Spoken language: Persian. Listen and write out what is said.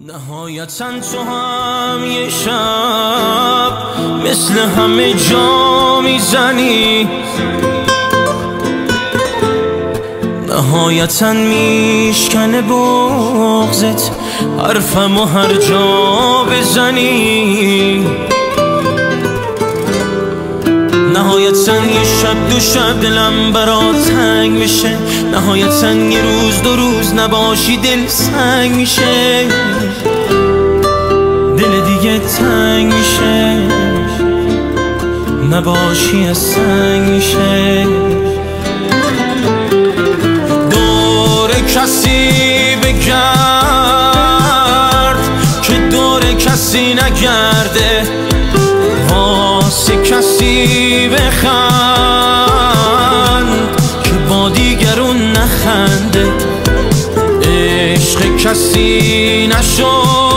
نهایتاً تو هم یه شب مثل همه جا میزنی، نهایتاً میشکنه بغضت حرفمو هر جا بزنی. نهایتاً یه شب دو شب دلم برات تنگ میشه، نهایتاً یه روز دو روز نباشی دل سنگ میشه، دل دیگه تنگ میشه، نباشی از سنگ میشه. دور کسی بگرد که دور کسی نگرده، واسه کسی بخند که با دیگرون نخنده. عشق کسی نشد